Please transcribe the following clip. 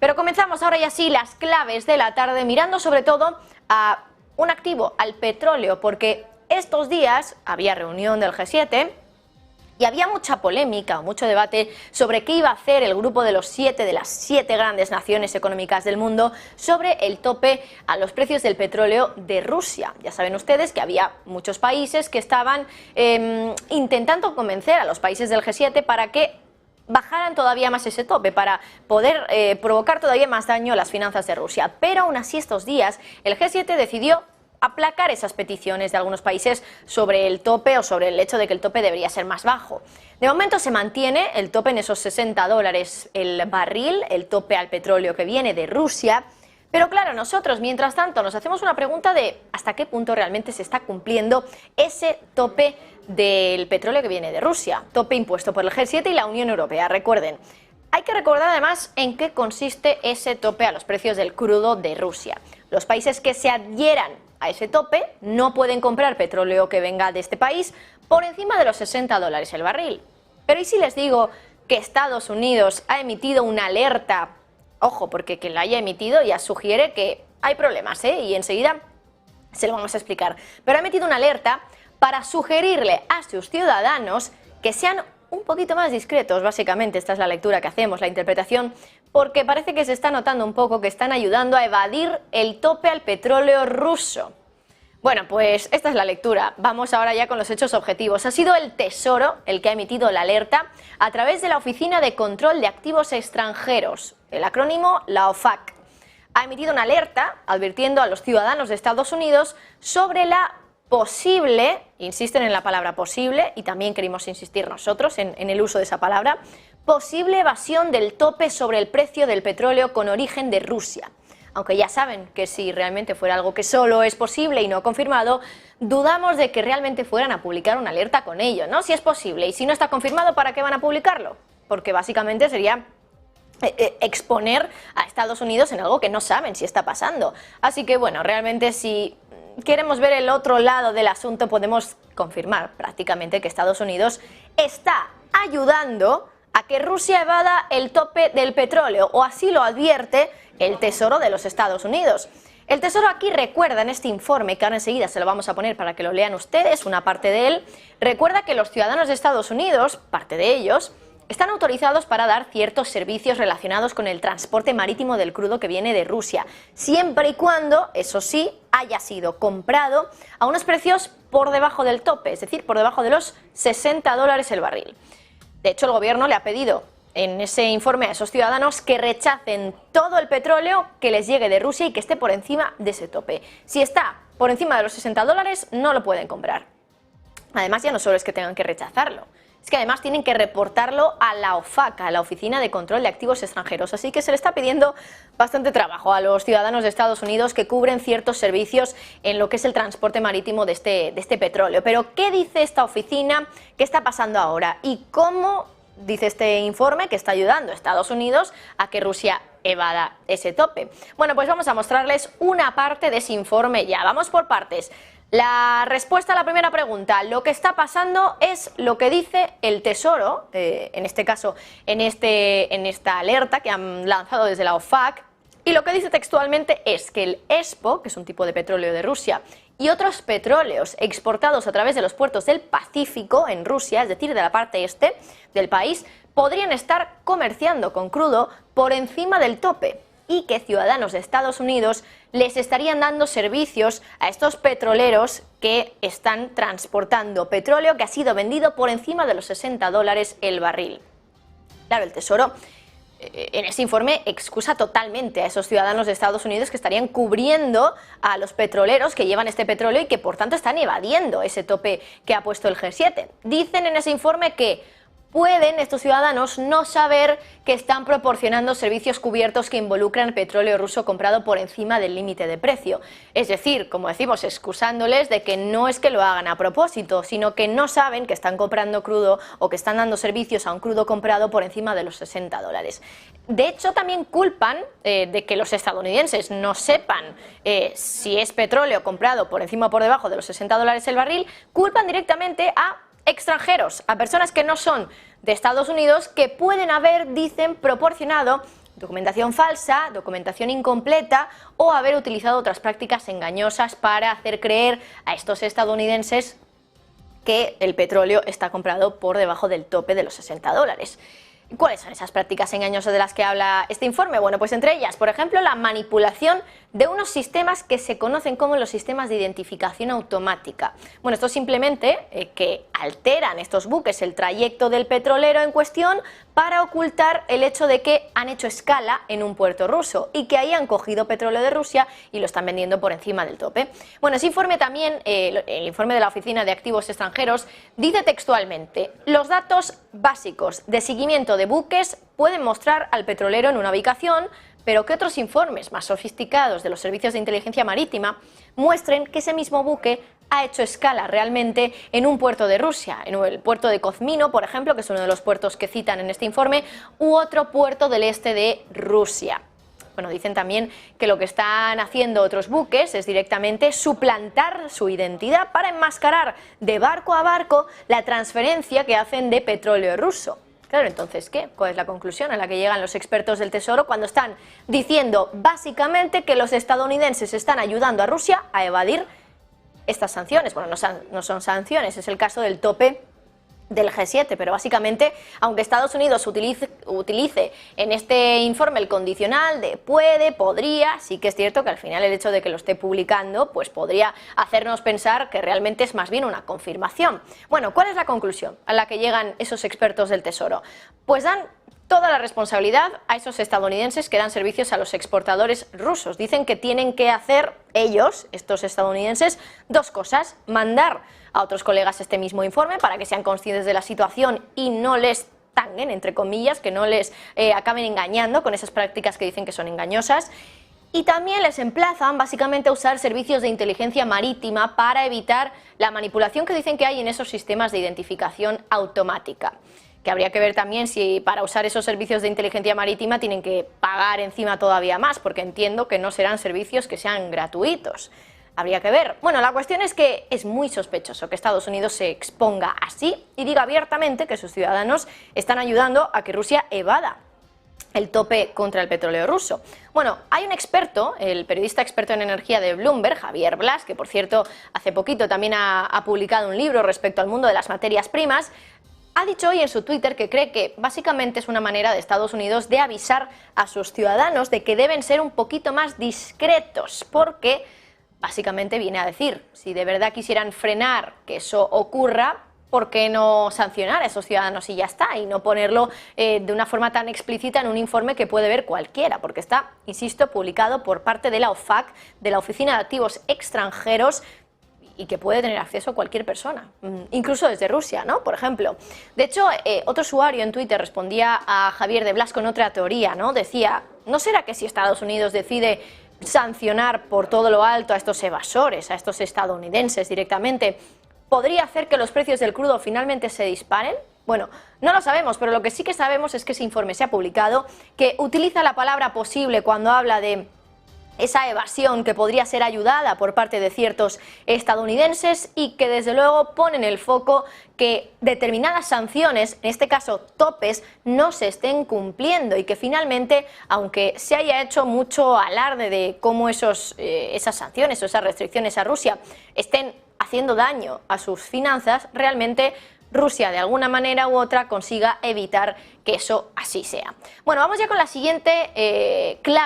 Pero comenzamos ahora y así las claves de la tarde, mirando sobre todo a un activo, al petróleo, porque estos días había reunión del G7 y había mucha polémica, mucho debate sobre qué iba a hacer el grupo de los 7 de las 7 grandes naciones económicas del mundo sobre el tope a los precios del petróleo de Rusia. Ya saben ustedes que había muchos países que estaban intentando convencer a los países del G7 para que bajaran todavía más ese tope, para poder provocar todavía más daño a las finanzas de Rusia. Pero aún así estos días el G7 decidió aplacar esas peticiones de algunos países sobre el tope o sobre el hecho de que el tope debería ser más bajo. De momento se mantiene el tope en esos $60 el barril, el tope al petróleo que viene de Rusia. Pero claro, nosotros, mientras tanto, nos hacemos una pregunta de hasta qué punto realmente se está cumpliendo ese tope del petróleo que viene de Rusia, tope impuesto por el G7 y la Unión Europea. Recuerden, hay que recordar además en qué consiste ese tope a los precios del crudo de Rusia. Los países que se adhieran a ese tope no pueden comprar petróleo que venga de este país por encima de los $60 el barril. Pero ¿y si les digo que Estados Unidos ha emitido una alerta? Ojo, porque quien la haya emitido ya sugiere que hay problemas, y enseguida se lo vamos a explicar. Pero ha emitido una alerta para sugerirle a sus ciudadanos que sean un poquito más discretos, básicamente. Esta es la lectura que hacemos, la interpretación, porque parece que se está notando un poco que están ayudando a evadir el tope al petróleo ruso. Bueno, pues esta es la lectura. Vamos ahora ya con los hechos objetivos. Ha sido el Tesoro el que ha emitido la alerta a través de la Oficina de Control de Activos Extranjeros, el acrónimo la OFAC. Ha emitido una alerta advirtiendo a los ciudadanos de Estados Unidos sobre la posible, insisten en la palabra posible, y también queremos insistir nosotros en el uso de esa palabra, posible evasión del tope sobre el precio del petróleo con origen de Rusia. Aunque ya saben que si realmente fuera algo que solo es posible y no confirmado, dudamos de que realmente fueran a publicar una alerta con ello, ¿no? Si es posible, y si no está confirmado, ¿para qué van a publicarlo? Porque básicamente sería exponer a Estados Unidos en algo que no saben si está pasando. Así que bueno, realmente si queremos ver el otro lado del asunto, podemos confirmar prácticamente que Estados Unidos está ayudando a que Rusia evada el tope del petróleo, o así lo advierte el Tesoro de los Estados Unidos. El Tesoro aquí recuerda en este informe, que ahora enseguida se lo vamos a poner para que lo lean ustedes, una parte de él, recuerda que los ciudadanos de Estados Unidos, parte de ellos, están autorizados para dar ciertos servicios relacionados con el transporte marítimo del crudo que viene de Rusia, siempre y cuando, eso sí, haya sido comprado a unos precios por debajo del tope, es decir, por debajo de los $60 el barril. De hecho, el gobierno le ha pedido en ese informe a esos ciudadanos que rechacen todo el petróleo que les llegue de Rusia y que esté por encima de ese tope. Si está por encima de los $60, no lo pueden comprar. Además, ya no solo es que tengan que rechazarlo, es que además tienen que reportarlo a la OFAC, a la Oficina de Control de Activos Extranjeros. Así que se le está pidiendo bastante trabajo a los ciudadanos de Estados Unidos que cubren ciertos servicios en lo que es el transporte marítimo de este petróleo. Pero, ¿qué dice esta oficina? ¿Qué está pasando ahora? ¿Y cómo dice este informe que está ayudando a Estados Unidos a que Rusia evada ese tope? Bueno, pues vamos a mostrarles una parte de ese informe ya. Vamos por partes. La respuesta a la primera pregunta, lo que está pasando es lo que dice el Tesoro, en este caso, en esta alerta que han lanzado desde la OFAC, y lo que dice textualmente es que el ESPO, que es un tipo de petróleo de Rusia, y otros petróleos exportados a través de los puertos del Pacífico en Rusia, es decir, de la parte este del país, podrían estar comerciando con crudo por encima del tope, y que ciudadanos de Estados Unidos les estarían dando servicios a estos petroleros que están transportando petróleo que ha sido vendido por encima de los $60 el barril. Claro, el Tesoro en ese informe excusa totalmente a esos ciudadanos de Estados Unidos que estarían cubriendo a los petroleros que llevan este petróleo y que por tanto están evadiendo ese tope que ha puesto el G7. Dicen en ese informe que pueden estos ciudadanos no saber que están proporcionando servicios cubiertos que involucran petróleo ruso comprado por encima del límite de precio. Es decir, como decimos, excusándoles de que no es que lo hagan a propósito, sino que no saben que están comprando crudo o que están dando servicios a un crudo comprado por encima de los $60. De hecho, también culpan de que los estadounidenses no sepan si es petróleo comprado por encima o por debajo de los $60 el barril, culpan directamente a extranjeros, a personas que no son de Estados Unidos, que pueden haber, dicen, proporcionado documentación falsa, documentación incompleta o haber utilizado otras prácticas engañosas para hacer creer a estos estadounidenses que el petróleo está comprado por debajo del tope de los $60. ¿Cuáles son esas prácticas engañosas de las que habla este informe? Bueno, pues entre ellas, por ejemplo, la manipulación de unos sistemas que se conocen como los sistemas de identificación automática. Bueno, esto simplemente que alteran estos buques el trayecto del petrolero en cuestión para ocultar el hecho de que han hecho escala en un puerto ruso y que ahí han cogido petróleo de Rusia y lo están vendiendo por encima del tope. Bueno, ese informe también, el informe de la Oficina de Activos Extranjeros, dice textualmente: los datos básicos de seguimiento de buques pueden mostrar al petrolero en una ubicación, pero que otros informes más sofisticados de los servicios de inteligencia marítima muestren que ese mismo buque ha hecho escala realmente en un puerto de Rusia, en el puerto de Kozmino, por ejemplo, que es uno de los puertos que citan en este informe, u otro puerto del este de Rusia. Bueno, dicen también que lo que están haciendo otros buques es directamente suplantar su identidad para enmascarar de barco a barco la transferencia que hacen de petróleo ruso. Claro, entonces, ¿qué? ¿Cuál es la conclusión a la que llegan los expertos del Tesoro cuando están diciendo básicamente que los estadounidenses están ayudando a Rusia a evadir estas sanciones? Bueno, no son sanciones, es el caso del tope del G7, pero básicamente, aunque Estados Unidos utilice en este informe el condicional de puede, podría, sí que es cierto que al final el hecho de que lo esté publicando pues podría hacernos pensar que realmente es más bien una confirmación. Bueno, ¿cuál es la conclusión a la que llegan esos expertos del Tesoro? Pues dan toda la responsabilidad a esos estadounidenses que dan servicios a los exportadores rusos. Dicen que tienen que hacer ellos, estos estadounidenses, dos cosas: mandar a otros colegas este mismo informe para que sean conscientes de la situación y no les tanguen, entre comillas, que no les acaben engañando con esas prácticas que dicen que son engañosas. Y también les emplazan básicamente a usar servicios de inteligencia marítima para evitar la manipulación que dicen que hay en esos sistemas de identificación automática. Que habría que ver también si para usar esos servicios de inteligencia marítima tienen que pagar encima todavía más, porque entiendo que no serán servicios que sean gratuitos. Habría que ver. Bueno, la cuestión es que es muy sospechoso que Estados Unidos se exponga así y diga abiertamente que sus ciudadanos están ayudando a que Rusia evada el tope contra el petróleo ruso. Bueno, hay un experto, el periodista experto en energía de Bloomberg, Javier Blas, que por cierto hace poquito también ha publicado un libro respecto al mundo de las materias primas. Ha dicho hoy en su Twitter que cree que básicamente es una manera de Estados Unidos de avisar a sus ciudadanos de que deben ser un poquito más discretos, porque básicamente viene a decir, si de verdad quisieran frenar que eso ocurra, ¿por qué no sancionar a esos ciudadanos y ya está? Y no ponerlo de una forma tan explícita en un informe que puede ver cualquiera, porque está, insisto, publicado por parte de la OFAC, de la Oficina de Activos Extranjeros, y que puede tener acceso a cualquier persona, incluso desde Rusia, ¿no? Por ejemplo. De hecho, otro usuario en Twitter respondía a Javier de Blas con otra teoría, ¿no? Decía, ¿no será que si Estados Unidos decide sancionar por todo lo alto a estos evasores, a estos estadounidenses directamente, podría hacer que los precios del crudo finalmente se disparen? Bueno, no lo sabemos, pero lo que sí que sabemos es que ese informe se ha publicado, que utiliza la palabra posible cuando habla de esa evasión que podría ser ayudada por parte de ciertos estadounidenses y que desde luego ponen el foco que determinadas sanciones, en este caso topes, no se estén cumpliendo y que finalmente, aunque se haya hecho mucho alarde de cómo esas sanciones o esas restricciones a Rusia estén haciendo daño a sus finanzas, realmente Rusia de alguna manera u otra consiga evitar que eso así sea. Bueno, vamos ya con la siguiente clave.